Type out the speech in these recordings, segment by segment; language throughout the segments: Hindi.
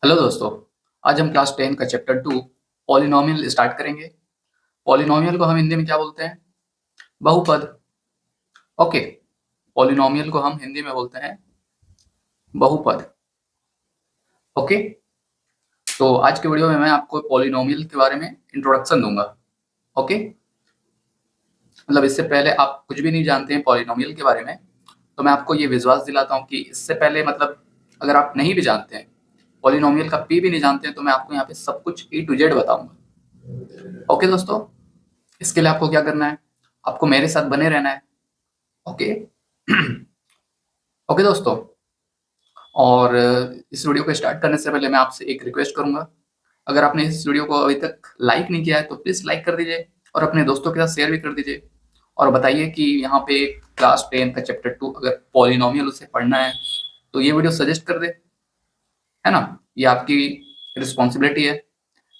हेलो दोस्तों। आज हम क्लास 10 का चैप्टर 2 पॉलिनोमियल स्टार्ट करेंगे। पॉलिनोमियल को हम हिंदी में क्या बोलते हैं? बहुपद। ओके, पॉलिनोमियल को हम हिंदी में बोलते हैं बहुपद। ओके, तो आज के वीडियो में मैं आपको पॉलिनोमियल के बारे में इंट्रोडक्शन दूंगा। ओके, मतलब इससे पहले आप कुछ भी नहीं जानते हैं पॉलिनोमियल के बारे में, तो मैं आपको ये विश्वास दिलाता हूँ कि इससे पहले मतलब अगर आप नहीं भी जानते हैं, पॉलिनोमियल का पी भी नहीं जानते हैं, तो मैं आपको यहाँ पे सब कुछ ए टू जेड बताऊंगा। ओके दोस्तों, इसके लिए आपको क्या करना है? आपको मेरे साथ बने रहना है। ओके ओके दोस्तों, और इस वीडियो को स्टार्ट करने से पहले मैं आपसे एक रिक्वेस्ट करूंगा। अगर आपने इस वीडियो को अभी तक लाइक नहीं किया है तो प्लीज लाइक कर दीजिए और अपने दोस्तों के साथ शेयर भी कर दीजिए। और बताइए कि यहाँ पे क्लास 10 का चैप्टर 2 अगर पॉलिनोमियल उसे पढ़ना है तो ये वीडियो सजेस्ट कर दे, है ना? ये आपकी रिस्पॉन्सिबिलिटी है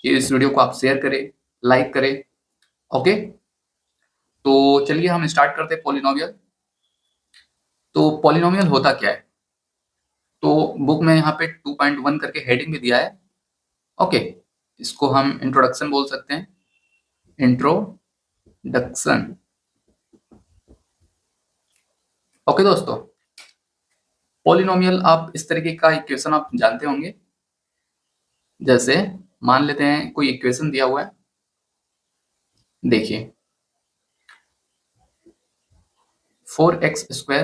कि इस वीडियो को आप शेयर करें, लाइक करें। ओके, तो चलिए हम स्टार्ट करते हैं पॉलिनोमियल। तो पॉलिनोमियल होता क्या है? तो बुक में यहाँ पे 2.1 करके हेडिंग भी दिया है। ओके, इसको हम इंट्रोडक्शन बोल सकते हैं, इंट्रोडक्शन। ओके दोस्तों, पॉलिनोमियल आप इस तरीके का इक्वेशन आप जानते होंगे। जैसे मान लेते हैं कोई इक्वेशन दिया हुआ है, देखिए 4x²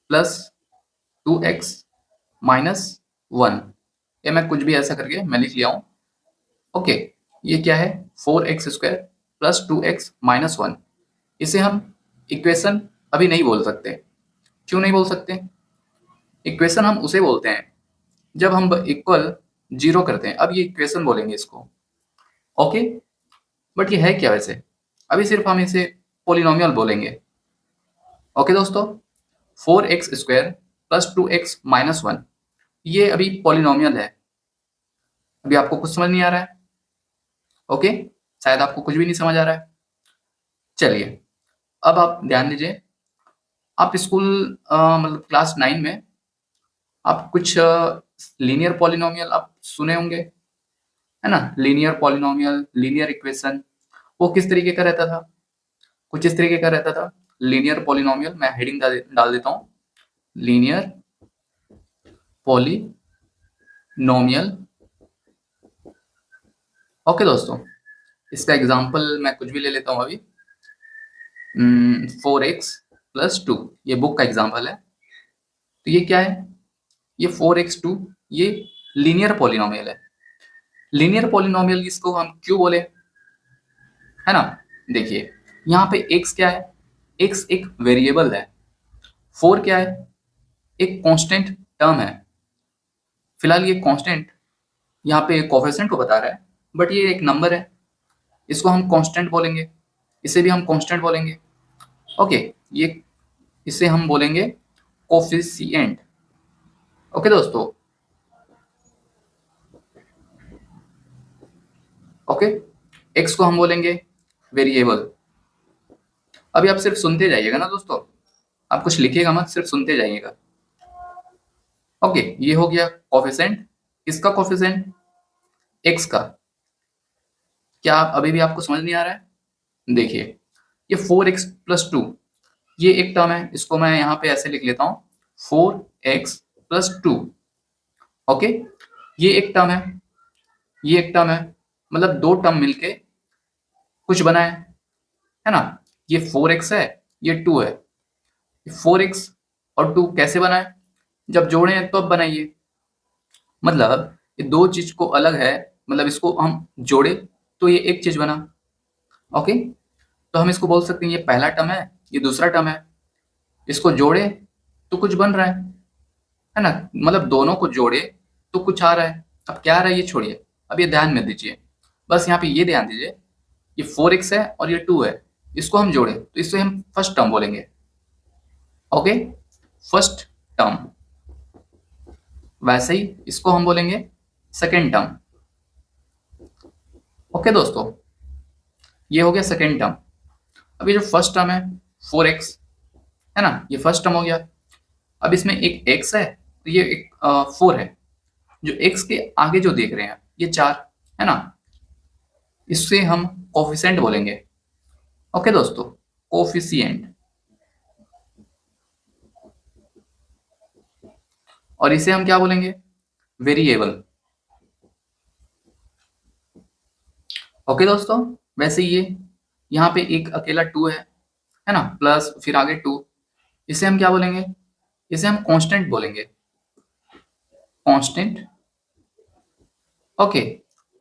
प्लस 2x माइनस 1। ये मैं कुछ भी ऐसा करके मैं लिख लिया हूं। ओके, ये क्या है? 4x² plus 2x minus 1। इसे हम इक्वेशन अभी नहीं बोल सकते। क्यों नहीं बोल सकते? इक्वेशन हम उसे बोलते हैं जब हम इक्वल 0 करते हैं, अब ये इक्वेशन बोलेंगे इसको। ओके, बट ये है क्या वैसे? अभी सिर्फ हम इसे पोलिनोमियल बोलेंगे। ओके दोस्तों, 4x² प्लस 2x माइनस 1 ये अभी पोलिनोमियल है। अभी आपको कुछ समझ नहीं आ रहा है? ओके, शायद आपको कुछ भी नहीं समझ आ रहा है। चलिए, अब आप ध्यान दीजिए। आप स्कूल मतलब क्लास 9 में आप कुछ लीनियर पॉलिनोमियल आप सुने होंगे, है ना? लीनियर पॉलिनोमियल, लीनियर इक्वेशन, वो किस तरीके का रहता था? कुछ इस तरीके का रहता था। लीनियर पॉलिनोमियल, मैं हेडिंग डाल देता हूँ, लीनियर पॉलिनोमियल। ओके दोस्तों, इसका एग्जांपल मैं कुछ भी ले लेता हूँ अभी। 4x+2 ये बुक का एग्जांपल है। तो ये क्या है? ये 4x2 ये लीनियर पॉलिनोमियल है। लीनियर पॉलिनोमियल इसको हम क्यों बोले, है ना? देखिए यहाँ पे x क्या है? x एक वेरिएबल है। 4 क्या है? एक कांस्टेंट टर्म है। फिलहाल ये कांस्टेंट यहाँ पे कोफिशिएंट को बता रहा है, बट ये एक नंबर है, इसको हम कांस्टेंट बोलेंगे। इसे भी हम कांस्टेंट बोलेंगे। ओके, ये इसे हम बोलेंगे कोफिशिएंट। ओके दोस्तों, ओके, x को हम बोलेंगे वेरिएबल। अभी आप सिर्फ सुनते जाइएगा ना दोस्तों, आप कुछ लिखिएगा मत, सिर्फ सुनते जाइएगा। ओके, ये हो गया कोफिशिएंट। किसका कोफिशिएंट? x का। क्या आप अभी भी आपको समझ नहीं आ रहा है? देखिए ये 4x+2 ये एक टर्म है, इसको मैं यहाँ पे ऐसे लिख लेता हूँ 4x+2। ओके, ये एक टर्म है, ये एक टर्म है, मतलब दो टर्म मिलके कुछ बना है ना? ये 4x है, ये 2 है। 4x और 2 कैसे बना है? जब जोड़े हैं तो अब बनाइए। मतलब ये दो चीज को अलग है, मतलब इसको हम जोड़े तो ये एक चीज बना। ओके, तो हम इसको बोल सकते हैं ये पहला टर्म है, ये दूसरा टर्म है। इसको जोड़े तो कुछ बन रहा है ना? मतलब दोनों को जोड़े तो कुछ आ रहा है। अब क्या आ रहा है ये छोड़िए, अब ये ध्यान में दीजिए, बस यहाँ पे ये ध्यान दीजिए, ये 4x है और ये 2 है, इसको हम जोड़े तो इसे हम फर्स्ट टर्म बोलेंगे। Okay, first term. वैसे ही इसको हम बोलेंगे सेकेंड टर्म। ओके दोस्तों, ये हो गया सेकेंड टर्म। अब ये जो फर्स्ट टर्म है 4x, है ना? ये फर्स्ट टर्म हो गया। अब इसमें एक x है तो ये एक 4 है, जो x के आगे जो देख रहे हैं ये 4 है ना, इससे हम कोफिशिएंट बोलेंगे। ओके दोस्तों, कोफिशिएंट। और इसे हम क्या बोलेंगे? वेरिएबल। ओके दोस्तों, वैसे ये यहाँ पे एक अकेला 2 है ना, प्लस फिर आगे 2, इसे हम क्या बोलेंगे? इसे हम कांस्टेंट बोलेंगे, कांस्टेंट। ओके,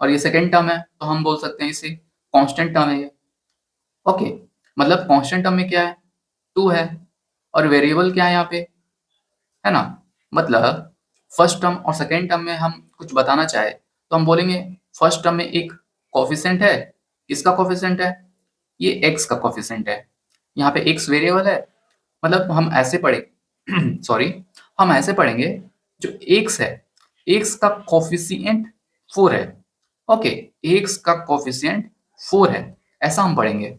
और ये सेकंड टर्म है तो हम बोल सकते हैं इसे कांस्टेंट टर्म है ये। ओके, मतलब कांस्टेंट टर्म में क्या है? 2 है, और वेरिएबल क्या है यहाँ पे? है ना, मतलब फर्स्ट टर्म और सेकेंड टर्म में हम कुछ बताना चाहे तो हम बोलेंगे फर्स्ट टर्म में एक कोफिशिएंट है। किसका कोफिशिएंट है? ये x का कोफिशिएंट है। यहाँ पे x वेरिएबल है, मतलब हम ऐसे पढ़े सॉरी, हम ऐसे पढ़ेंगे, जो x है, x का कोफिशिएंट 4 है। ओके, x का कोफिशिएंट 4 है, ऐसा हम पढ़ेंगे।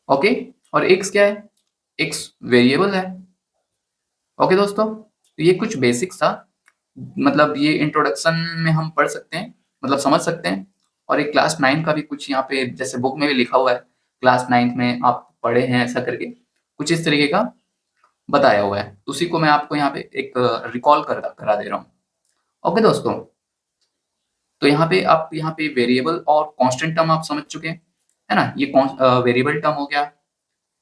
ओके, और x क्या है? x वेरिएबल है। ओके दोस्तों, तो ये कुछ बेसिक्स था, मतलब ये इंट्रोडक्शन में हम पढ़ सकते हैं, मतलब समझ सकते हैं। और एक क्लास 9 का भी कुछ यहाँ पे जैसे बुक में भी लिखा हुआ है, क्लास 9 में आप पढ़े हैं ऐसा करके, कुछ इस तरीके का बताया हुआ है, उसी को मैं आपको यहाँ पे एक रिकॉल करा दे रहा हूँ। ओके दोस्तों, तो यहाँ पे आप यहाँ पे वेरिएबल और कांस्टेंट टर्म आप समझ चुके हैं, है ना। ये वेरिएबल टर्म हो गया,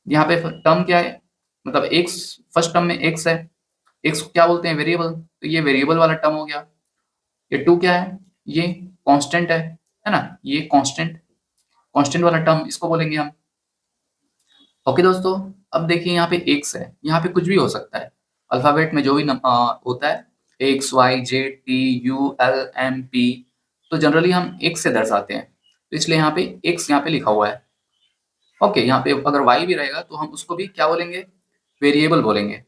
यहाँ पे टर्म क्या है, मतलब एक्स, फर्स्ट टर्म में एक्स है, एक्स को क्या बोलते हैं? वेरिएबल, तो ये वेरिएबल वाला टर्म हो गया। ये 2 क्या है? ये कांस्टेंट है ना, ये कांस्टेंट, कांस्टेंट वाला टर्म इसको बोलेंगे हम। ओके दोस्तों, अब देखिए यहाँ पे एक्स है, यहाँ पे कुछ भी हो सकता है, अल्फाबेट में जो भी होता है, X Y Z T U L M P, तो जनरली हम एक्स से दर्शाते हैं, तो इसलिए यहाँ पे एक्स यहाँ पे लिखा हुआ है। ओके, यहाँ पे अगर वाई भी रहेगा तो हम उसको भी क्या बोलेंगे? वेरिएबल बोलेंगे।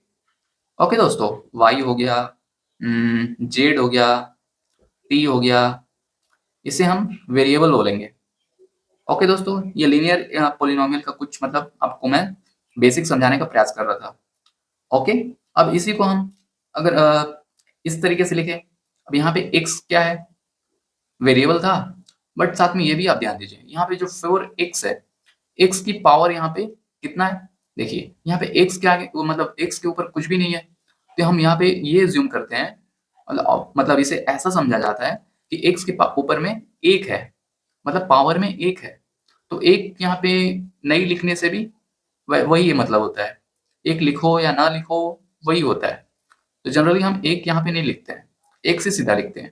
ओके दोस्तों, वाई हो गया, जेड हो गया, टी हो गया, इसे हम वेरिएबल बोलेंगे। ओके दोस्तों, ये लीनियर पॉलिनोमियल का कुछ मतलब आपको मैं बेसिक समझाने का प्रयास कर रहा था। ओके, अब इसी को हम अगर इस तरीके से लिखें, अब यहाँ पे x क्या है? वेरिएबल था, बट साथ में ये भी आप ध्यान दीजिए, यहाँ पे जो 4x है, x की पावर यहाँ पे कितना है? देखिए यहाँ पे x के आगे मतलब x के ऊपर कुछ भी नहीं है, तो हम यहाँ पे ये ज्यूम करते हैं, मतलब इसे ऐसा समझा जाता है कि x के ऊपर में 1 है, मतलब पावर में 1 है, तो एक यहाँ पे नहीं लिखने से भी वही मतलब होता है, एक लिखो या ना लिखो वही होता है। तो जनरली हम एक यहाँ पे नहीं लिखते हैं, एक से सीधा लिखते हैं।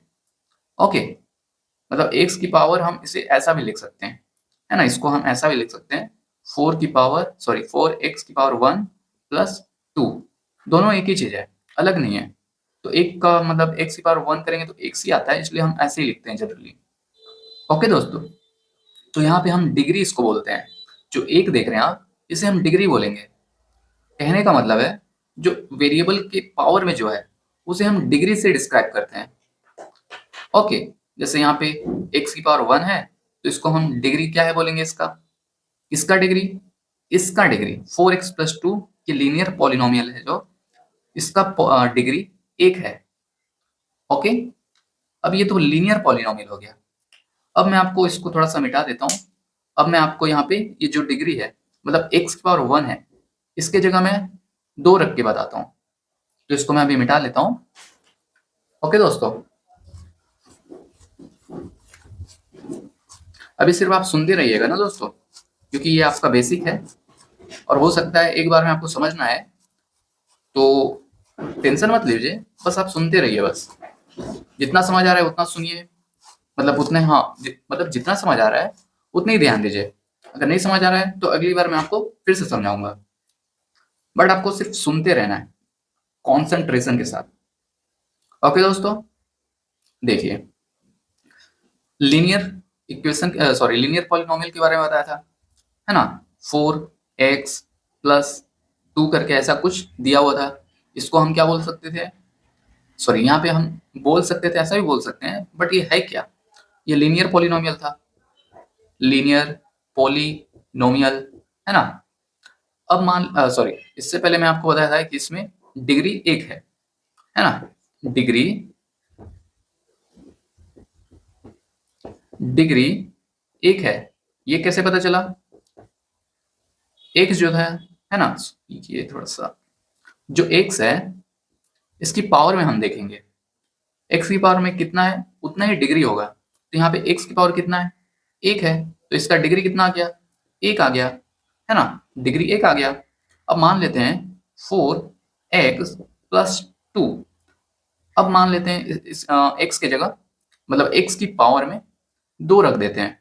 ओके, मतलब x की पावर हम इसे ऐसा भी लिख सकते हैं, है ना, इसको हम ऐसा भी लिख सकते हैं, 4x की पावर 1 प्लस 2, दोनों एक ही चीज है, अलग नहीं है। तो एक का मतलब x की पावर 1 करेंगे तो x ही आता है, इसलिए हम ऐसे ही लिखते हैं जनरली। ओके दोस्तों, तो यहाँ पे हम डिग्री इसको बोलते हैं, जो एक देख रहे हैं आप, इसे हम डिग्री बोलेंगे। कहने का मतलब है, जो वेरिएबल के पावर में जो है उसे हम डिग्री से डिस्क्राइब करते हैं। ओके, जैसे यहाँ पे x की पावर 1 है, तो इसको हम डिग्री क्या है बोलेंगे इसका? इसका डिग्री, इसका डिग्री 4x प्लस 2, ये लीनियर पॉलिनोमियल है जो, इसका डिग्री 1 है। ओके, अब ये तो लीनियर पॉलिनोमियल हो गया। अब मैं आपको इसको थोड़ा सा मिटा देता हूँ। अब मैं आपको यहाँ पे ये जो डिग्री है, मतलब x की पावर 1 है, इसके जगह मैं 2 रख के बताता हूँ, तो इसको मैं अभी मिटा लेता हूँ। ओके दोस्तों, अभी सिर्फ आप सुनते रहिएगा ना दोस्तों, क्योंकि ये आपका बेसिक है, और हो सकता है एक बार में आपको समझ ना आए, तो टेंशन मत लीजिए, बस आप सुनते रहिए, बस जितना समझ आ रहा है उतना सुनिए, मतलब उतने, हाँ मतलब जितना समझ आ रहा है उतने ही ध्यान दीजिए, अगर नहीं समझ आ रहा है तो अगली बार मैं आपको फिर से समझाऊंगा, बट आपको सिर्फ सुनते रहना है कॉन्सेंट्रेशन के साथ। ओके दोस्तों, देखिए, linear equation, sorry linear polynomial के बारे में बताया था, है ना, 4x प्लस 2 करके ऐसा कुछ दिया हुआ था, इसको हम क्या बोल सकते थे? सॉरी, यहाँ पे हम बोल सकते थे, ऐसा भी बोल सकते हैं, बट ये है क्या? ये लीनियर पॉलिनोमियल था, लीनियर पॉलिनोमियल, है ना। अब सॉरी, इससे पहले मैं आपको बताया था कि इसमें डिग्री 1 है ना, डिग्री डिग्री एक है, ये कैसे पता चला? एक्स जो है ना, ये थोड़ा सा जो एक्स है इसकी पावर में हम देखेंगे, एक्स की पावर में कितना है उतना ही डिग्री होगा। तो यहाँ पे एक्स की पावर कितना है, एक है, तो इसका डिग्री कितना आ गया, एक आ गया, है ना, डिग्री एक आ गया। अब मान लेते हैं 4x+2, अब मान लेते हैं इस एक्स की जगह, मतलब एक्स की पावर में 2 रख देते हैं,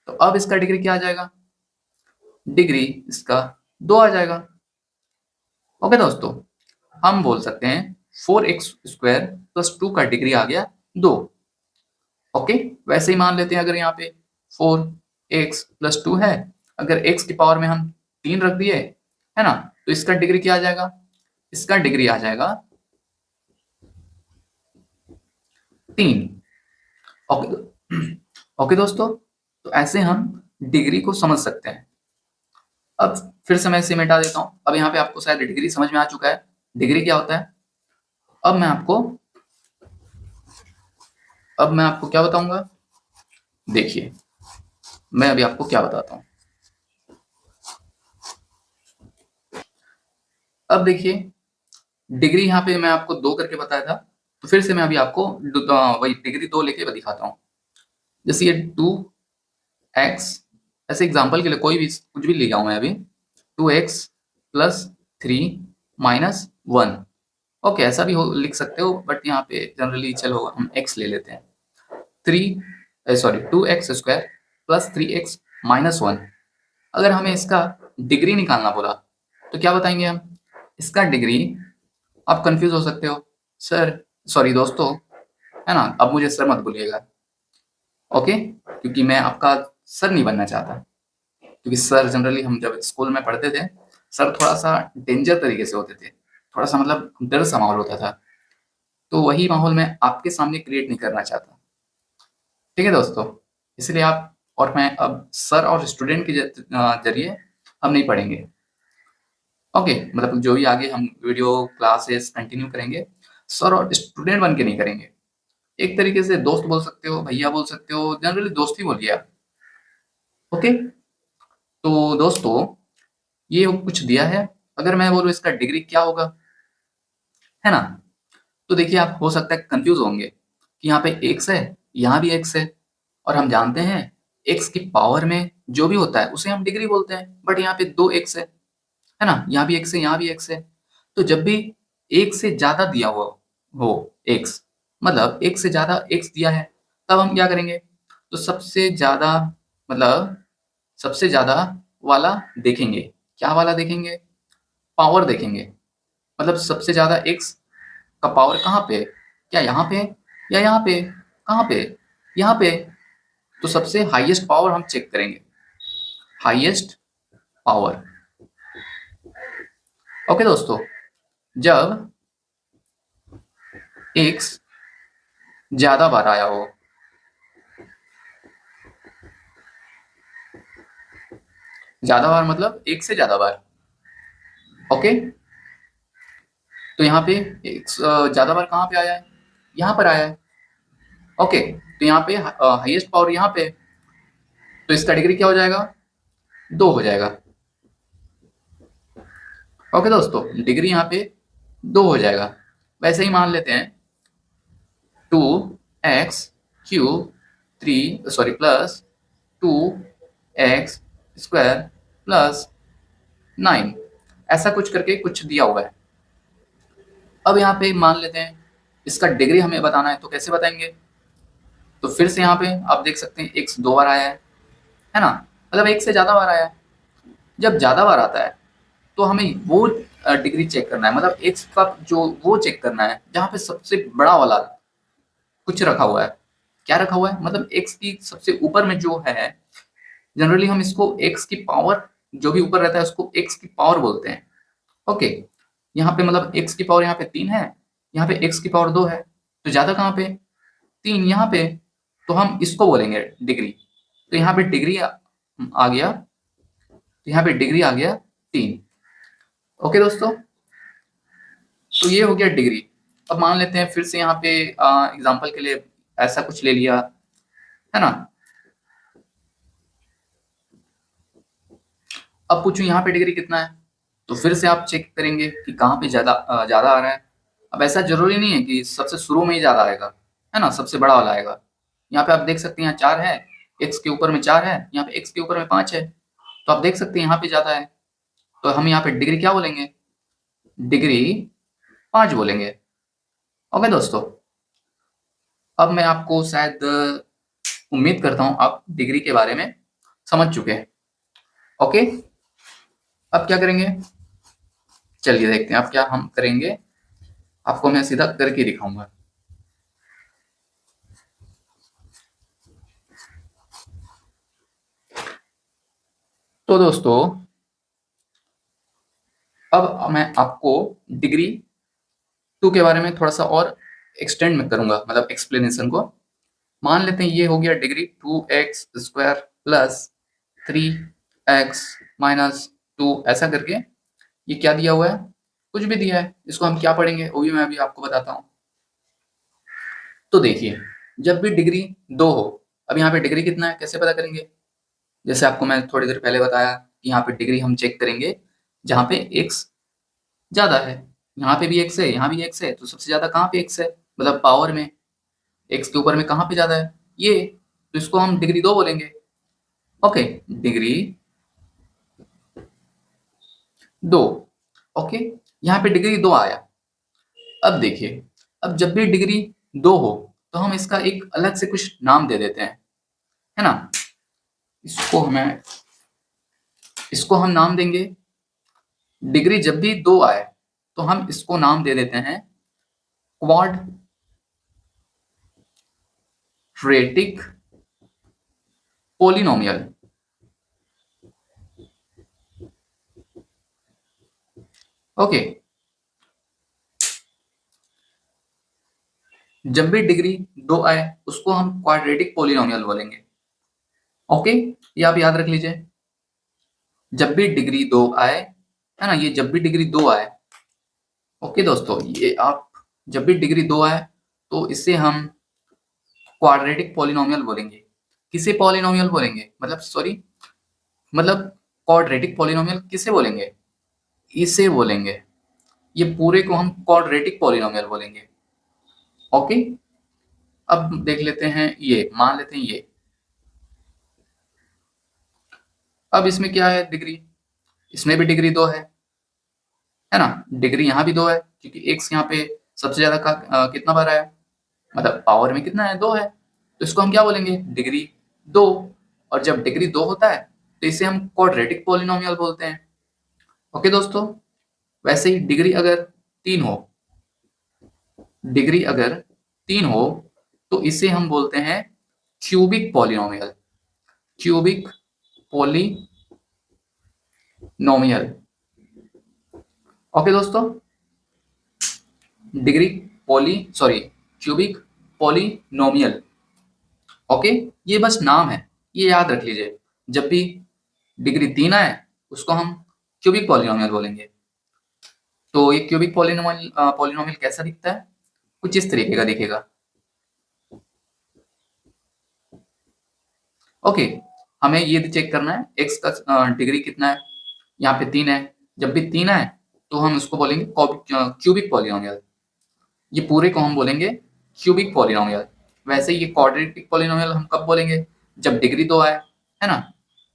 तो अब इसका डिग्री क्या आ जाएगा, डिग्री इसका 2 आ जाएगा। ओके दोस्तों, हम बोल सकते हैं 4x² + 2 का डिग्री आ गया 2। ओके, वैसे ही मान लेते हैं अगर यहाँ पे 4x+2 है, अगर x की पावर में हम 3 रख दिए, है ना, तो इसका डिग्री क्या आ जाएगा, इसका डिग्री आ जाएगा 3। ओके ओके दोस्तों, तो ऐसे हम डिग्री को समझ सकते हैं। अब फिर से मैं इसे मिटा देता हूँ। अब यहाँ पे आपको शायद डिग्री समझ में आ चुका है, डिग्री क्या होता है। अब मैं आपको क्या बताऊंगा, देखिए मैं अभी आपको क्या बताता हूँ। अब देखिए, डिग्री यहाँ पे मैं आपको 2 करके बताया था, तो फिर से मैं अभी आपको वही डिग्री 2 लेके दिखाता हूँ। जैसे ये 2x, ऐसे एग्जांपल के लिए कोई भी कुछ भी ले जाऊँ मैं अभी, 2x+3 - 1। ओके, ऐसा भी लिख सकते हो, बट यहाँ पे जनरली चलो हम x ले लेते हैं। 2x+3x - 1। अगर हमें इसका डिग्री निकालना बोला तो क्या बताएंगे हम, इसका डिग्री, आप कंफ्यूज हो सकते हो, सर सॉरी दोस्तों, है ना, अब मुझे सर मत बोलिएगा, ओके, क्योंकि मैं आपका सर नहीं बनना चाहता, क्योंकि सर जनरली हम जब स्कूल में पढ़ते थे, सर थोड़ा सा डेंजर तरीके से होते थे, थोड़ा सा मतलब डर सा माहौल होता था, तो वही माहौल मैं आपके सामने क्रिएट नहीं करना चाहता। ठीक है दोस्तों, इसलिए आप और मैं अब सर और स्टूडेंट के जरिए हम नहीं पढ़ेंगे। ओके, मतलब जो भी आगे हम वीडियो क्लासेस कंटिन्यू करेंगे, सर और स्टूडेंट बन के नहीं करेंगे। एक तरीके से दोस्त बोल सकते हो, भैया बोल सकते हो, जनरली दोस्त ही बोलिए आप। ओके, तो दोस्तों ये कुछ दिया है, अगर मैं बोलूँ इसका डिग्री क्या होगा, है ना, तो देखिए आप हो सकता है कंफ्यूज होंगे कि यहाँ पे एक्स है, यहाँ भी एक्स है, और हम जानते हैं एक्स की पावर में जो भी होता है उसे हम डिग्री बोलते हैं, बट यहाँ पे 2x है ना, यहाँ भी एक्स है, यहाँ भी एक्स है। तो जब भी एक से ज्यादा दिया हुआ हो एक्स, मतलब एक से ज्यादा एक्स दिया है, तब हम क्या करेंगे, तो सबसे ज्यादा, मतलब सबसे ज्यादा वाला देखेंगे। क्या वाला देखेंगे, पावर देखेंगे, मतलब सबसे ज्यादा एक्स का पावर कहाँ पे है? क्या यहाँ पे है या यहाँ पे? कहाँ पे? यहाँ पे। तो सबसे हाईएस्ट पावर हम चेक करेंगे, हाईएस्ट पावर। ओके दोस्तों, जब x ज्यादा बार आया हो, ज्यादा बार मतलब एक से ज्यादा बार, ओके, तो यहाँ पे x ज्यादा बार कहाँ पे आया है, यहाँ पर आया है। ओके, तो यहाँ पे हाईएस्ट पावर यहाँ पे, तो इसका डिग्री क्या हो जाएगा, 2 हो जाएगा। ओके दोस्तों, डिग्री यहाँ पे 2 हो जाएगा। वैसे ही मान लेते हैं 2x³ + 2x² + 9, ऐसा कुछ करके कुछ दिया हुआ है। अब यहाँ पे मान लेते हैं इसका डिग्री हमें बताना है, तो कैसे बताएंगे, तो फिर से यहाँ पे आप देख सकते हैं x 2 बार आया है ना, मतलब एक से ज्यादा बार आया है। जब ज्यादा बार आता है तो हमें वो डिग्री चेक करना है, मतलब एक्स का जो वो चेक करना है जहाँ पे सबसे बड़ा वाला कुछ रखा हुआ है। क्या रखा हुआ है, मतलब एक्स की सबसे ऊपर में जो है, जनरली हम इसको एक्स की पावर, जो भी ऊपर रहता है उसको एक्स की पावर बोलते हैं। ओके, यहाँ पे मतलब एक्स की पावर यहाँ पे 3 है, यहाँ पे एक्स की पावर 2 है, तो ज्यादा कहाँ पे, 3 यहाँ पे, तो हम इसको बोलेंगे डिग्री। तो यहाँ पे डिग्री आ गया, तो यहाँ पे डिग्री आ गया 3। ओके दोस्तों, तो ये हो गया डिग्री। अब मान लेते हैं फिर से यहाँ पे एग्जांपल के लिए ऐसा कुछ ले लिया, है ना, अब पूछूं यहाँ पे डिग्री कितना है, तो फिर से आप चेक करेंगे कि कहाँ पे ज्यादा ज्यादा आ रहा है। अब ऐसा जरूरी नहीं है कि सबसे शुरू में ही ज्यादा आएगा, है ना, सबसे बड़ा वाला आएगा। यहाँ पे आप देख सकते हैं यहाँ 4 है, x के ऊपर में 4 है, यहाँ पे x के ऊपर में 5 है, तो आप देख सकते हैं यहाँ पे ज्यादा है, तो हम यहाँ पे डिग्री क्या बोलेंगे, डिग्री 5 बोलेंगे। ओके दोस्तों, अब मैं आपको शायद उम्मीद करता हूँ आप डिग्री के बारे में समझ चुके हैं। ओके, अब क्या करेंगे, चलिए देखते हैं अब क्या हम करेंगे, आपको मैं सीधा करके दिखाऊंगा। तो दोस्तों, अब मैं आपको डिग्री 2 के बारे में थोड़ा सा और एक्सटेंड में करूंगा, मतलब एक्सप्लेनेशन को। मान लेते हैं ये हो गया degree 2x square plus 3x minus 2, ऐसा करके ये क्या दिया हुआ है, कुछ भी दिया है, इसको हम क्या पढ़ेंगे वो भी मैं अभी आपको बताता हूँ। तो देखिए, जब भी डिग्री 2 हो, अब यहाँ पे डिग्री कितना है कैसे पता करेंगे, जैसे आपको मैं थोड़ी देर पहले बताया कि यहाँ पे डिग्री हम चेक करेंगे जहाँ पे x ज्यादा है, यहाँ पे भी x है, यहाँ भी x है, तो सबसे ज्यादा कहाँ पे x है, मतलब पावर में x के ऊपर में कहाँ पे ज्यादा है, ये, तो इसको हम डिग्री 2 बोलेंगे। Okay, degree 2। ओके, यहाँ पे डिग्री 2 आया। अब देखिए, अब जब भी डिग्री 2 हो तो हम इसका एक अलग से कुछ नाम दे देते हैं, है ना, इसको हमें, इसको हम नाम देंगे, डिग्री जब भी 2 आए तो हम इसको नाम दे देते हैं क्वाड्रेटिक पोलिनोमियल। ओके, जब भी डिग्री 2 आए उसको हम क्वाड्रेटिक पोलिनोमियल बोलेंगे। ओके, ये आप याद रख लीजिए, जब भी डिग्री 2 आए, है ना, ये जब भी डिग्री 2 आए। ओके दोस्तों, ये आप जब भी डिग्री 2 आए तो इसे हम क्वाड्रेटिक पॉलिनोमियल बोलेंगे। किसे पॉलिनोमियल बोलेंगे, मतलब सॉरी, मतलब क्वाड्रेटिक पॉलिनोमियल किसे बोलेंगे, इसे बोलेंगे, ये पूरे को हम क्वाड्रेटिक पॉलिनोमियल बोलेंगे। ओके, अब देख लेते हैं, ये मान लेते हैं ये, अब इसमें क्या है डिग्री, इसमें भी डिग्री 2 है ना, डिग्री यहाँ भी 2 है क्योंकि x यहाँ पे सबसे ज्यादा का कितना बार आया, मतलब पावर में कितना है, 2 है, तो इसको हम क्या बोलेंगे, डिग्री 2। और जब डिग्री 2 होता है तो इसे हम क्वाड्रेटिक पॉलिनोमियल बोलते हैं। ओके दोस्तों, वैसे ही डिग्री अगर 3 हो, डिग्री अगर 3 हो तो इसे हम बोलते हैं cubic polynomial, cubic polynomial. Okay दोस्तों, डिग्री क्यूबिक पॉलिनोमियल। ओके, ये बस नाम है, ये याद रख लीजिए, जब भी डिग्री 3 आए उसको हम क्यूबिक पॉलिनोमियल बोलेंगे। तो ये क्यूबिक पॉलिनोमियल कैसा दिखता है, कुछ इस तरीके का दिखेगा। ओके, हमें ये चेक करना है x का डिग्री कितना है, यहाँ पे 3 है, जब भी 3 आए तो हम उसको बोलेंगे क्यूबिक पॉलिनोमियल, ये पूरे को हम बोलेंगे क्यूबिक पॉलिनोमियल। वैसे ये क्वाड्रेटिक पॉलिनोमियल हम कब बोलेंगे, जब डिग्री 2 आए, है ना,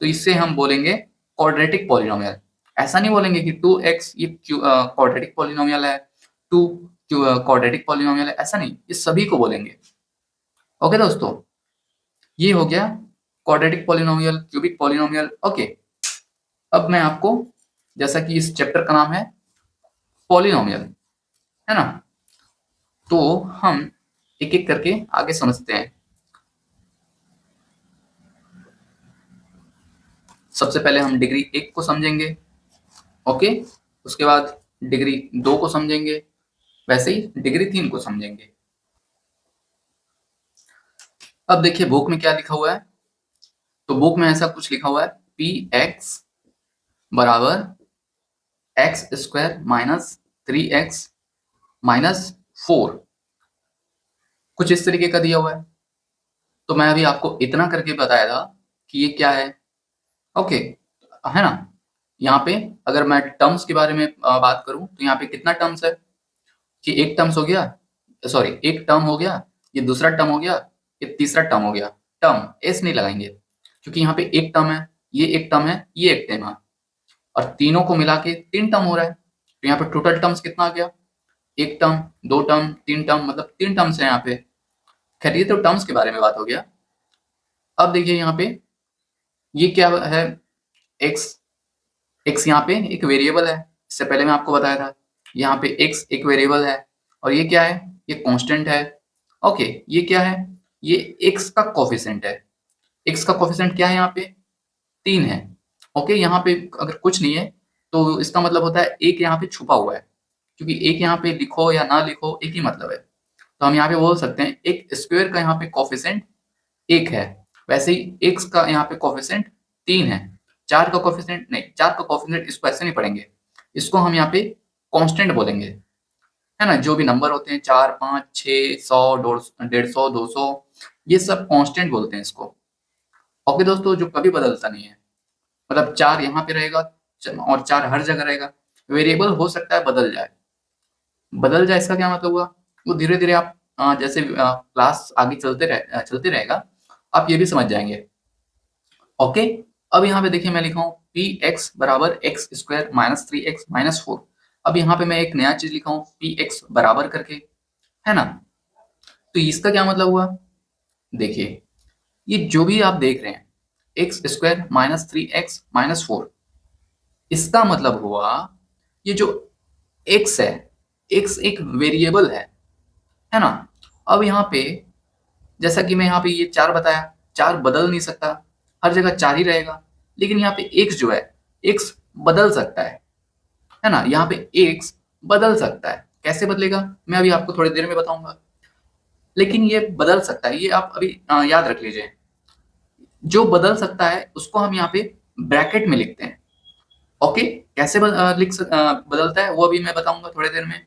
तो इससे हम बोलेंगे क्वाड्रेटिक पॉलिनोमियल। ऐसा नहीं बोलेंगे कि 2x ये क्वाड्रेटिक पॉलिनोमियल है, 2 क्वाड्रेटिक पॉलिनोमियल है, ऐसा नहीं, ये सभी को बोलेंगे। ओके दोस्तों, ये हो गया quadratic polynomial, cubic polynomial. Okay, अब मैं आपको, जैसा कि इस चैप्टर का नाम है पॉलिनोमियल, है ना, तो हम एक एक करके आगे समझते हैं। सबसे पहले हम डिग्री 1 को समझेंगे। ओके, उसके बाद डिग्री 2 को समझेंगे, वैसे ही डिग्री 3 को समझेंगे। अब देखिए बुक में क्या लिखा हुआ है, तो बुक में ऐसा कुछ लिखा हुआ है, पी एक्स बराबर x square minus 3x minus 4, कुछ इस तरीके का दिया हुआ है। तो मैं अभी आपको इतना करके बताया था कि ये क्या है। ओके, है ना, यहाँ पे अगर मैं टर्म्स के बारे में बात करूं तो यहाँ पे कितना टर्म्स है कि एक टर्म्स हो गया, सॉरी एक टर्म हो गया, ये दूसरा टर्म हो गया, ये तीसरा टर्म हो गया। टर्म एस नहीं लगाएंगे क्योंकि यहाँ पे एक टर्म है, ये एक टर्म है, ये एक टर्म है, और तीनों को मिला के 3 टर्म हो रहा है। तो यहाँ पे टोटल टर्म्स कितना आ गया, एक टर्म, 2 टर्म, 3 टर्म, मतलब 3 टर्म्स है यहाँ पे। खैर ये तो टर्म्स के बारे में बात हो गया। अब देखिए यहाँ पे ये क्या है, एक्स। एक्स यहाँ पे एक वेरिएबल है, इससे पहले मैं आपको बताया था। यहाँ पे एक्स एक वेरिएबल है और ये क्या है, ये कांस्टेंट है। ओके, ये क्या है, ये एक्स का कोफिशिएंट है। एक्स का कोफिशिएंट क्या है यहाँ पे, 3 है। ओके, यहाँ पे अगर कुछ नहीं है तो इसका मतलब होता है एक यहाँ पे छुपा हुआ है, क्योंकि एक यहाँ पे लिखो या ना लिखो एक ही मतलब है। तो हम यहाँ पे बोल सकते हैं एक स्क्वायर का यहाँ पे कोफिशिएंट 1 है, वैसे ही एक्स का यहाँ पे कोफिशिएंट 3 है। 4 का कोफिशिएंट नहीं, 4 का कोफिशिएंट इसको ऐसे नहीं पढ़ेंगे, इसको हम यहाँ पे कांस्टेंट बोलेंगे, है ना। जो भी नंबर होते हैं 4, 5, 6, 100, 150, 200, ये सब कांस्टेंट बोलते हैं इसको। ओके दोस्तों, जो कभी बदलता नहीं है, मतलब 4 यहाँ पे रहेगा और 4 हर जगह रहेगा। वेरिएबल हो सकता है बदल जाए, बदल जाए इसका क्या मतलब हुआ, वो धीरे धीरे आप जैसे क्लास आगे चलते रहेगा, आप ये भी समझ जाएंगे। ओके, अब यहाँ पे देखिए मैं लिखा हूँ पी एक्स बराबर x square minus 3x minus 4। अब यहाँ पे मैं एक नया चीज लिखा हूँ पी एक्स बराबर करके, है ना। तो इसका क्या मतलब हुआ, देखिए ये जो भी आप देख रहे हैं x square minus 3x minus 4, इसका मतलब हुआ ये जो x है, x एक वेरिएबल है ना। अब यहाँ पे जैसा कि मैं यहाँ पे ये 4 बताया, 4 बदल नहीं सकता, हर जगह 4 ही रहेगा। लेकिन यहाँ पे x जो है, x बदल सकता है ना। यहाँ पे x बदल सकता है, कैसे बदलेगा मैं अभी आपको थोड़ी देर में बताऊंगा। लेकिन ये बदल सकता है, ये आप अभी याद रख लीजिए। जो बदल सकता है उसको हम यहाँ पे ब्रैकेट में लिखते हैं। ओके, कैसे बदलता है वो अभी मैं बताऊंगा थोड़ी देर में।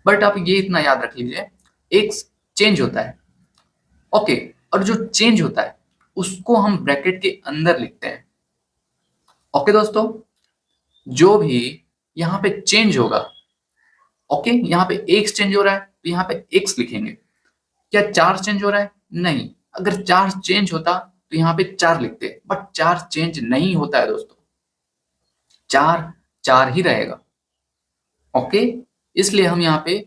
बट आप ये इतना याद रख लीजिए, x चेंज होता है। ओके, और जो चेंज होता है उसको हम ब्रैकेट के अंदर लिखते हैं। ओके दोस्तों, जो भी यहाँ पे चेंज होगा, ओके यहाँ पे x चेंज हो रहा है तो यहाँ पे x लिखेंगे। क्या 4 चेंज हो रहा है, नहीं। अगर 4 चेंज होता तो यहाँ पे 4 लिखते, बट 4 चेंज नहीं होता है दोस्तों, 4 4 ही रहेगा। ओके, इसलिए हम यहाँ पे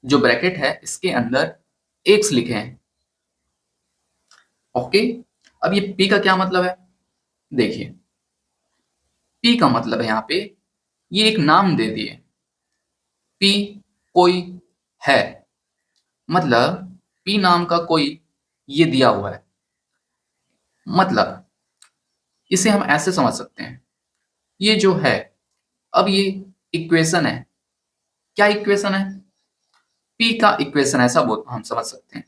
जो ब्रैकेट है इसके अंदर x लिखे हैं। ओके, अब ये p का क्या मतलब है, देखिए p का मतलब है यहाँ पे ये एक नाम दे दिए, p कोई है, मतलब p नाम का कोई ये दिया हुआ है। मतलब इसे हम ऐसे समझ सकते हैं, ये जो है, अब ये इक्वेशन है। क्या इक्वेशन है, p का इक्वेशन, ऐसा हम समझ सकते हैं।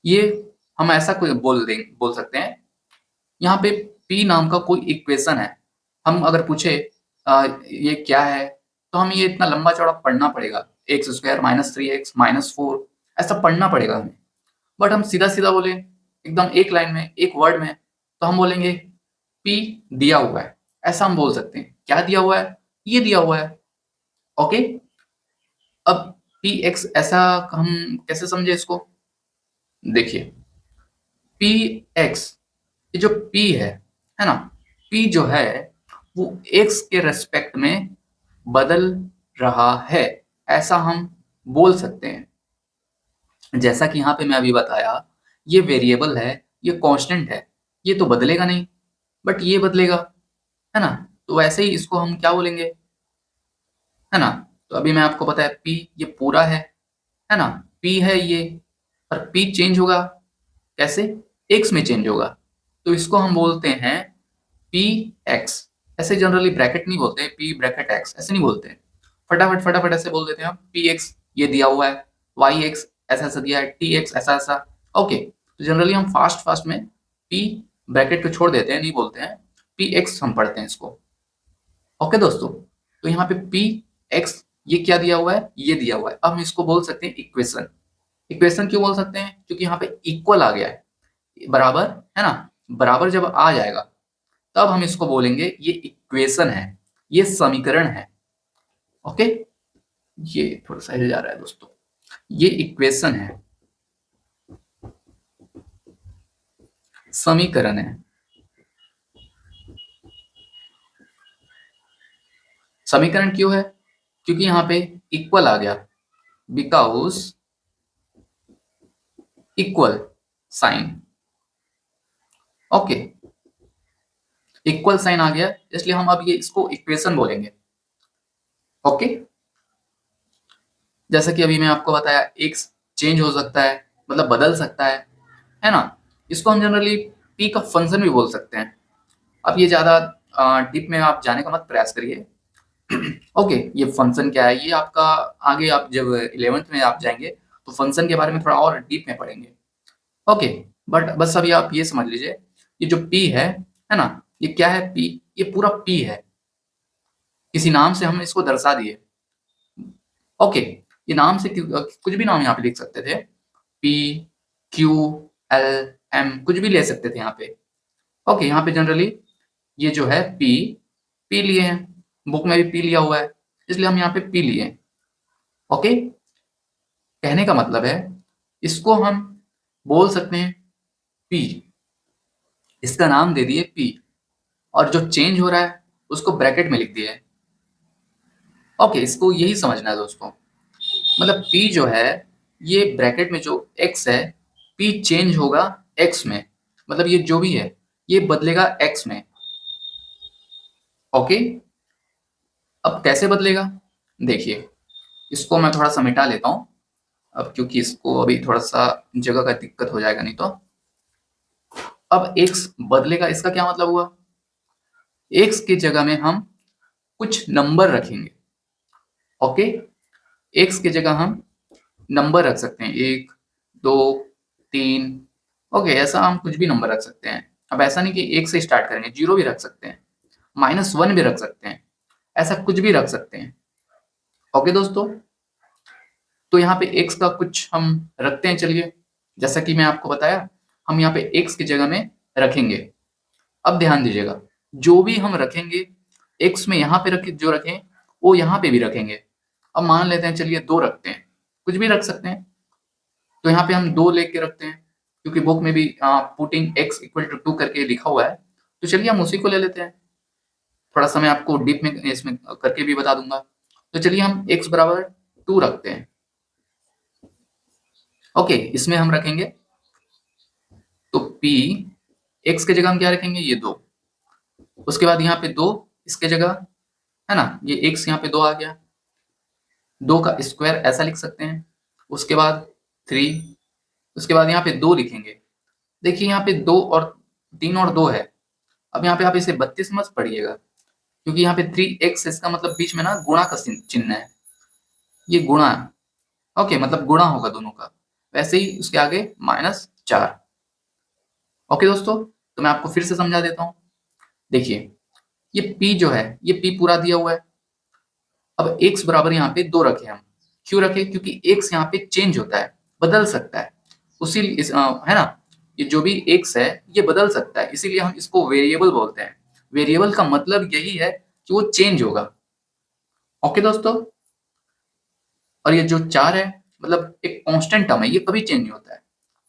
ये हम ऐसा कोई बोल सकते हैं, यहाँ पे p नाम का कोई इक्वेशन है। हम अगर पूछे ये क्या है, तो हम ये इतना लंबा चौड़ा पढ़ना पड़ेगा, x square minus 3x minus 4, ऐसा पढ़ना पड़ेगा हमें। बट हम सीधा सीधा बोले एकदम एक लाइन में, एक वर्ड में, तो हम बोलेंगे p दिया हुआ है, ऐसा हम बोल सकते हैं। क्या दिया हुआ है, ये दिया हुआ है। ओके, अब पी एक्स ऐसा हम कैसे समझे इसको, देखिए पी एक्स, ये जो p है ना, p जो है वो x के रेस्पेक्ट में बदल रहा है, ऐसा हम बोल सकते हैं। जैसा कि यहाँ पे मैं अभी बताया, ये वेरिएबल है, ये कांस्टेंट है, ये तो बदलेगा नहीं, बट ये बदलेगा, है ना। तो वैसे ही इसको हम क्या बोलेंगे, है ना। तो अभी मैं आपको बताया p ये पूरा है ना, p है ये, और p चेंज होगा कैसे, x में चेंज होगा, तो इसको हम बोलते हैं पी एक्स। ऐसे जनरली ब्रैकेट नहीं बोलते, पी ब्रैकेट एक्स ऐसे नहीं बोलते, फटाफट फटाफट ऐसे बोल देते हैं हम, पी एक्स ये दिया हुआ है, वाई एक्स ऐसा ऐसा दिया है, टी एक्स ऐसा ऐसा। ओके, तो जनरली हम फास्ट फास्ट में पी ब्रैकेट को छोड़ देते हैं, नहीं बोलते हैं, पी एक्स हम पढ़ते हैं इसको। ओके दोस्तों, तो यहाँ पे पी एक्स ये क्या दिया हुआ है, ये दिया हुआ है। अब हम इसको बोल सकते हैं इक्वेशन। इक्वेशन क्यों बोल सकते हैं, क्योंकि यहाँ पे इक्वल आ गया है, बराबर, है ना। बराबर जब आ जाएगा तब हम इसको बोलेंगे ये इक्वेशन है, ये समीकरण है। ओके, ये थोड़ा सा हिल जा रहा है दोस्तों, ये इक्वेशन है, समीकरण है। समीकरण क्यों है? क्योंकि यहाँ पे इक्वल आ गया, because equal sign. Okay, equal sign आ गया, इसलिए हम अब ये इसको इक्वेशन बोलेंगे। ओके, जैसा कि अभी मैं आपको बताया, एक्स चेंज हो सकता है, मतलब बदल सकता है ना। इसको हम जनरली पी का फंक्शन भी बोल सकते हैं। अब ये ज्यादा डीप में आप जाने का मत प्रयास करिए। ओके, ये फंक्शन क्या है, ये आपका आगे आप जब 11th में आप जाएंगे तो फंक्शन के बारे में थोड़ा और डीप में पढ़ेंगे। ओके, बट बस अभी आप ये समझ लीजिए, ये जो पी है ना, ये क्या है? पी, ये पूरा पी है, किसी नाम से हम इसको दर्शा दिए। ओके, ये नाम से कुछ भी नाम यहाँ पे लिख सकते थे, पी, क्यू, एल, एम, कुछ भी ले सकते थे यहाँ पे। ओके, यहाँ पे जनरली ये जो है पी, पी लिए हैं, बुक में भी पी लिया हुआ है, इसलिए हम यहाँ पे पी लिए। ओके, कहने का मतलब है इसको हम बोल सकते हैं पी, इसका नाम दे दिए पी, और जो चेंज हो रहा है उसको ब्रैकेट में लिख दिया है। ओके, इसको यही समझना है दोस्तों, मतलब पी जो है, ये ब्रैकेट में जो एक्स है, पी चेंज होगा एक्स में, मतलब ये जो भी है ये बदलेगा एक्स में। ओके, अब कैसे बदलेगा? देखिए, इसको मैं थोड़ा सा मिटा लेता हूं अब, क्योंकि इसको अभी थोड़ा सा जगह का दिक्कत हो जाएगा नहीं तो। अब एक्स बदलेगा, इसका क्या मतलब हुआ? एक्स की जगह में हम कुछ नंबर रखेंगे। ओके, एक्स की जगह हम नंबर रख सकते हैं, 1, 2, 3। ओके, ऐसा हम कुछ भी नंबर रख सकते हैं। अब ऐसा नहीं कि 1 से स्टार्ट करेंगे, 0 भी रख सकते हैं, -1 भी रख सकते हैं, ऐसा कुछ भी रख सकते हैं। ओके दोस्तों, तो यहाँ पे x का कुछ हम रखते हैं, चलिए, जैसा कि मैं आपको बताया, हम यहाँ पे x की जगह में रखेंगे। अब ध्यान दीजिएगा, जो भी हम रखेंगे x में, यहाँ पे रखे जो रखें वो यहाँ पे भी रखेंगे। अब मान लेते हैं, चलिए 2 रखते हैं, कुछ भी रख सकते हैं, तो यहाँ पे हम 2 लेके रखते हैं, क्योंकि बुक में भी पुटिंग x = 2 करके लिखा हुआ है, तो चलिए हम उसी को ले लेते हैं। थोड़ा सा मैं आपको डीप में इसमें करके भी बता दूंगा। तो चलिए हम x बराबर 2 रखते हैं। ओके, इसमें हम रखेंगे, तो p, x के जगह हम क्या रखेंगे? ये 2। उसके बाद यहाँ पे 2 इसके जगह, है ना, ये x यहाँ पे 2 आ गया, 2 का स्क्वायर ऐसा लिख सकते हैं। उसके बाद 3, उसके बाद यहाँ पे 2 लिखेंगे। देखिए यहाँ पे 2 और 3 और 2 है। अब यहाँ पे आप इसे 32 मत पढ़िएगा, क्योंकि यहाँ पे 3x, इसका मतलब बीच में ना गुणा का चिन्ह है, ये गुणा है। ओके, मतलब गुणा होगा दोनों का, वैसे ही उसके आगे -4। ओके दोस्तों, तो मैं आपको फिर से समझा देता हूँ। देखिए, ये p जो है, ये p पूरा दिया हुआ है। अब x बराबर यहाँ पे 2 रखे हम, क्यों रखे? क्योंकि x यहाँ पे चेंज होता है, बदल सकता है, उसी है ना, ये जो भी x है ये बदल सकता है, इसीलिए हम इसको वेरिएबल बोलते हैं। वेरिएबल का मतलब यही है कि वो चेंज होगा। ओके दोस्तों, और ये जो 4 है, मतलब एक कांस्टेंट टर्म है, ये कभी चेंज नहीं होता है,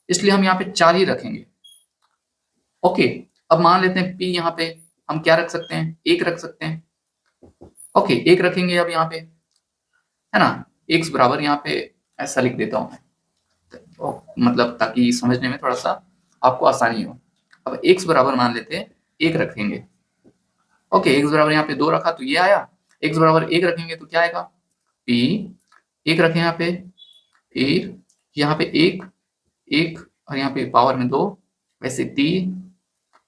इसलिए हम यहाँ पे 4 ही रखेंगे। ओके, अब मान लेते हैं p, यहाँ पे हम क्या रख सकते हैं? 1 रख सकते हैं। ओके, 1 रखेंगे अब यहाँ पे, है ना, x बराबर यहाँ पे ऐसा लिख देता हूँ मैं, तो मतलब ताकि समझने में थोड़ा सा आपको आसानी हो। अब x बराबर मान लेते हैं 1 रखेंगे। ओके, x बराबर यहाँ पे 2 रखा तो ये आया, x बराबर 1 रखेंगे तो क्या आएगा? p, 1 रखें यहाँ पे, फिर यहाँ पे 1, 1 और यहाँ पे पावर में 2, वैसे 3,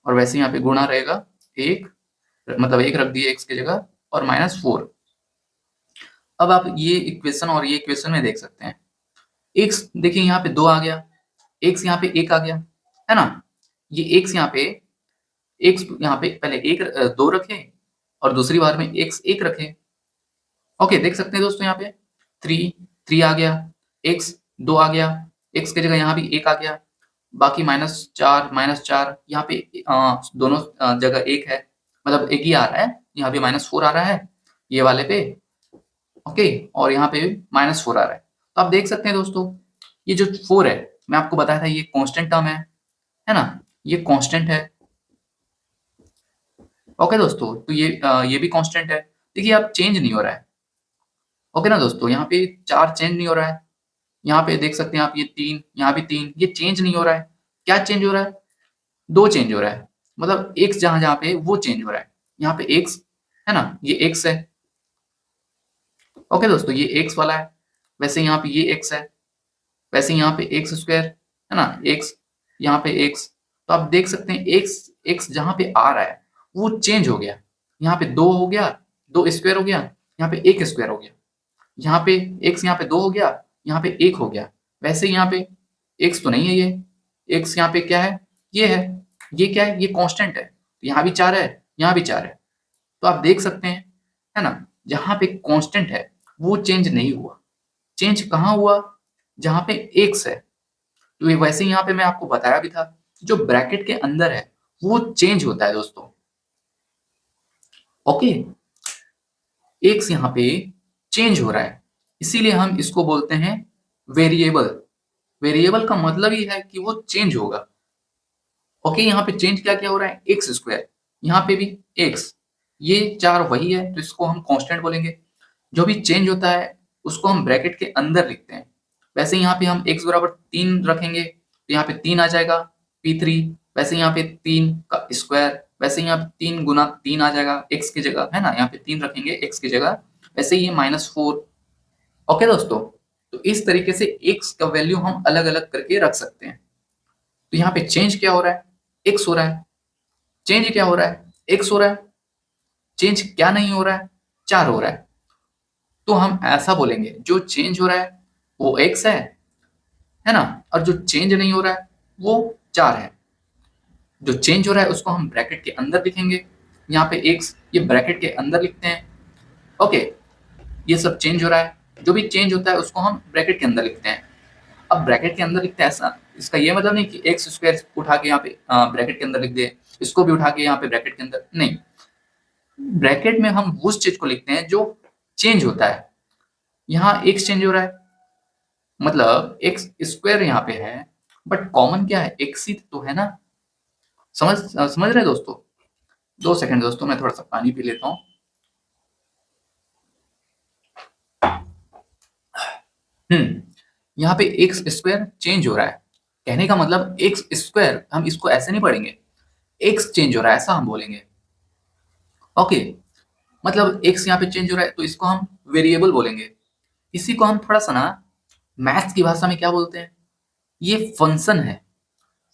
और वैसे यहाँ पे गुणा रहेगा 1, मतलब 1 रख दिए x की जगह, और -4। अब आप ये इक्वेशन और ये इक्वेशन में देख सकते हैं, x देखिए यहाँ पे 2 आ गया, x यहाँ पे 1 आ गया, है ना। ये x यहाँ पे, x यहाँ पे पहले 2 रखे, और दूसरी बार में x 1 रखे। ओके, देख सकते हैं दोस्तों, यहाँ पे 3 आ गया, x 2 आ गया, x की जगह यहाँ भी 1 आ गया, बाकी -4 यहाँ पे दोनों जगह 1 है, मतलब 1 ही आ रहा है, यहाँ पे -4 आ रहा है ये वाले पे, ओके, और यहाँ पे -4 आ रहा है। तो आप देख सकते हैं दोस्तों, ये जो 4 है, मैं आपको बताया था ये कांस्टेंट टर्म है ना? ये कांस्टेंट है, ओके दोस्तों, तो ये भी कांस्टेंट है। देखिए अब चेंज नहीं हो रहा है, ओके ना दोस्तों, यहाँ पे 4 चेंज नहीं हो रहा है, यहाँ पे देख सकते हैं आप ये 3, यहाँ भी 3, ये चेंज नहीं हो रहा है। क्या चेंज हो रहा है? 2 चेंज हो रहा है, मतलब x जहाँ-जहाँ पे है वो चेंज हो रहा है। यहाँ पे x है ना, ये x है, ओके दोस्तों, ये x वाला है, वैसे यहाँ पे ये x है, वैसे यहाँ पे x स्क्वायर है ना, x, यहाँ पे x, तो आप देख सकते हैं x जहाँ पे आ रहा है वो चेंज हो गया। यहाँ पे 2 हो गया, 2 स्क्वायर हो गया, यहाँ पे 1 स्क्वायर हो गया, यहाँ पे x यहाँ पे 2 हो गया, यहाँ पे 1 हो गया। वैसे यहाँ पे x तो नहीं है ये, x यहाँ पे क्या है? ये है। ये क्या है? ये कांस्टेंट है। यहाँ भी 4 है, यहाँ भी 4 है। तो आप देख सकते हैं, है ना? जहाँ पे कांस्टेंट है वो चेंज नहीं हुआ। चेंज कहाँ हुआ? जहाँ पे x है। तो ये वैसे ही यहाँ पे मैं आपको बताया भी था, जो ब्रैकेट के अंदर है वो चेंज होता है दोस्तों। ओके, x यहाँ पे चेंज हो रहा है, इसीलिए हम इसको बोलते हैं वेरिएबल। वेरिएबल का मतलब ही है कि वो चेंज होगा। ओके, यहाँ पे चेंज क्या-क्या हो रहा है? एक्स स्क्वायर, यहाँ पे भी एक्स, ये 4 वही है, तो इसको हम कांस्टेंट बोलेंगे। जो भी चेंज होता है उसको हम ब्रैकेट के अंदर लिखते हैं। वैसे यहाँ पे हम x बराबर 3 रखेंगे, तो यहाँ पे 3 आ जाएगा P3, वैसे यहाँ पे 3 का स्क्वायर, वैसे यहाँ पे 3 गुना 3 आ जाएगा x की जगह, है ना? यहाँ पे 3 रखेंगे x की जगह, वैसे ये -4। ओके दोस्तों, तो इस तरीके से x का वैल्यू हम अलग-अलग करके रख सकते हैं। तो यहाँ पे चेंज क्या हो रहा है? x हो रहा है। चेंज क्या हो रहा है? x हो रहा है। चेंज क्या नहीं हो रहा है? 4 हो रहा है। तो हम ऐसा बोलेंगे, जो चेंज हो रहा है वो x है ना? और जो चेंज नहीं हो रहा है वो 4 है। जो चेंज हो रहा है उसको हम ब्रैकेट के अंदर लिखेंगे। यहाँ पे x ये ब्रैकेट के अंदर लिखते हैं। ओके, ये सब चेंज हो रहा है। जो भी चेंज होता है उसको हम ब्रैकेट के अंदर लिखते हैं। अब ब्रैकेट के अंदर लिखते हैं, ऐसा इसका ये मतलब नहीं कि एक्स स्क्वायर उठा के यहाँ पे ब्रैकेट के अंदर लिख दे, इसको भी उठा के यहाँ पे ब्रैकेट के अंदर नहीं। ब्रैकेट में हम उस चीज को लिखते हैं जो चेंज होता है। यहाँ एक्स चेंज हो रहा है, मतलब एक्स स्क्वायर यहाँ पे है, बट कॉमन क्या है? एक्स ही तो है ना? समझ रहे दोस्तों? 2 सेकंड दोस्तों, मैं थोड़ा सा पानी पी लेता हूँ। यहाँ पे एक्स स्क्वायर चेंज हो रहा है, कहने का मतलब एक्स स्क्वायर, हम इसको ऐसे नहीं पढ़ेंगे, एक्स चेंज हो रहा है ऐसा हम बोलेंगे। ओके, मतलब एक्स यहाँ पे चेंज हो रहा है तो इसको हम वेरिएबल बोलेंगे। इसी को हम थोड़ा सा ना मैथ्स की भाषा में क्या बोलते हैं? ये फंक्शन है।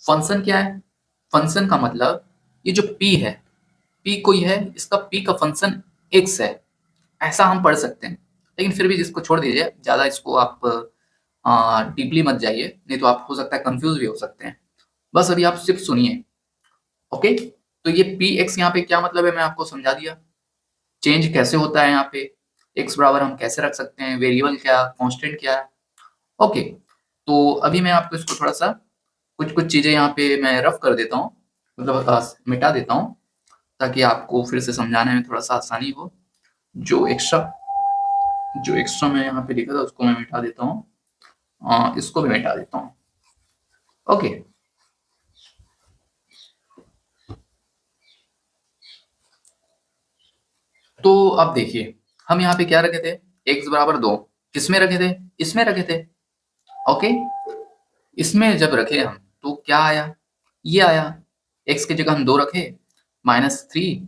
फंक्शन क्या है? फंक्शन का मतलब ये जो p है, p कोई है, इसका p का फंक्शन x है, ऐसा हम पढ़ सकते हैं। लेकिन फिर भी इसको छोड़ दीजिए, ज्यादा इसको आप डीपली मत जाइए, नहीं तो आप हो सकता है कंफ्यूज भी हो सकते हैं। बस अभी आप सिर्फ सुनिए। ओके, तो ये पी एक्स यहाँ पे क्या मतलब है मैं आपको समझा दिया। चेंज कैसे होता है यहाँ पे, एक्स बराबर हम कैसे रख सकते हैं, वेरिएबल क्या, कांस्टेंट क्या है। ओके, तो अभी मैं आपको इसको थोड़ा सा कुछ कुछ चीजें यहाँ पे मैं रफ कर देता हूँ, मतलब मिटा देता हूँ, ताकि आपको फिर से समझाने में थोड़ा सा आसानी हो। जो एक्स्ट्रा मैं यहाँ पे लिखा था उसको मैं मिटा देता हूँ, इसको भी मिटा देता हूँ। ओके, तो अब देखिए, हम यहाँ पे क्या रखे थे? x बराबर 2, किसमें रखे थे? इसमें रखे थे। ओके, इसमें जब रखे हम तो क्या आया? ये आया। x की जगह हम 2 रखे, -3,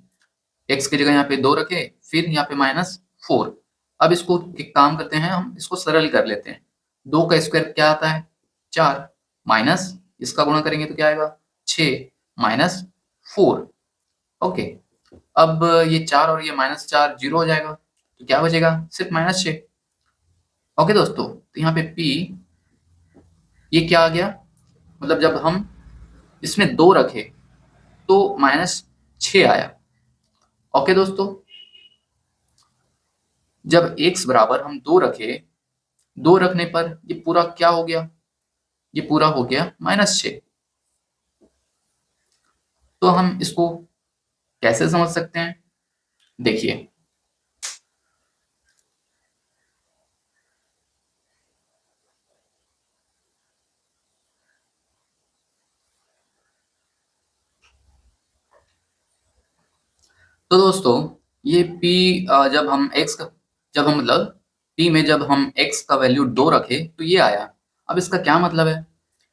x की जगह यहाँ पे 2 रखे, फिर यहाँ पे -4। अब इसको एक काम करते हैं, हम इसको सरल कर लेते हैं। 2 का स्क्वायर क्या आता है? 4, माइनस इसका गुणा करेंगे तो क्या आएगा? 6 -4। ओके, अब ये 4 और ये -4 जीरो हो जाएगा, तो क्या बचेगा? सिर्फ -6। ओके दोस्तों, तो यहाँ पे p ये क्या आ गया? मतलब जब हम इसमें 2 रखे तो -6 आया। ओके दोस्तों, जब x बराबर हम 2 रखे, 2 रखने पर ये पूरा क्या हो गया? ये पूरा हो गया -6। तो हम इसको कैसे समझ सकते हैं, देखिए। तो दोस्तों ये p जब हम x का जब हम मतलब p में जब हम x का वैल्यू 2 रखे तो ये आया। अब इसका क्या मतलब है,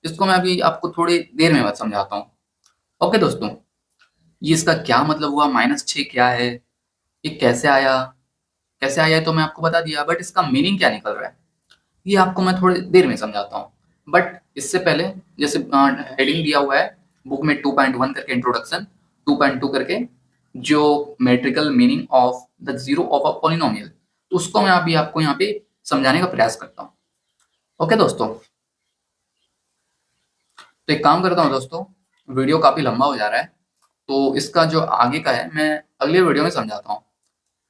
इसको मैं अभी आपको थोड़ी देर में समझाता हूँ। ओके दोस्तों, ये इसका क्या मतलब हुआ, -6 क्या है, ये कैसे आया है तो मैं आपको बता दिया, बट इसका मीनिंग क्या निकल रहा है ये आपको मैं थोड़ी देर में समझाता हूँ। बट इससे पहले जैसे हेडिंग दिया हुआ है बुक में 2.1 करके इंट्रोडक्शन, 2.2 करके geometrical meaning of the zero of a polynomial, तो उसको मैं अभी आपको यहाँ पे समझाने का प्रयास करता हूँ। ओके दोस्तों, तो एक काम करता हूँ दोस्तों, वीडियो काफी लंबा हो जा रहा है, तो इसका जो आगे का है मैं अगले वीडियो में समझाता हूँ,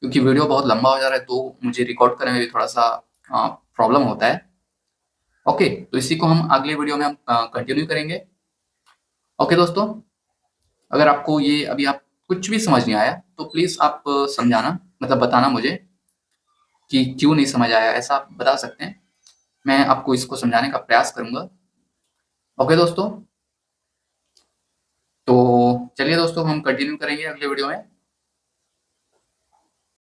क्योंकि वीडियो बहुत लंबा हो जा रहा है तो मुझे रिकॉर्ड करने में भी थोड़ा सा प्रॉब्लम होता है। ओके, तो इसी को हम अगले वीडियो में हम कंटिन्यू करेंगे। ओके दोस्तों, अगर आपको ये अभी आप कुछ भी समझ नहीं आया तो प्लीज आप समझाना, मतलब बताना मुझे कि क्यों नहीं समझ आया, ऐसा आप बता सकते हैं, मैं आपको इसको समझाने का प्रयास करूंगा। ओके दोस्तों, तो चलिए दोस्तों हम कंटिन्यू करेंगे अगले वीडियो में।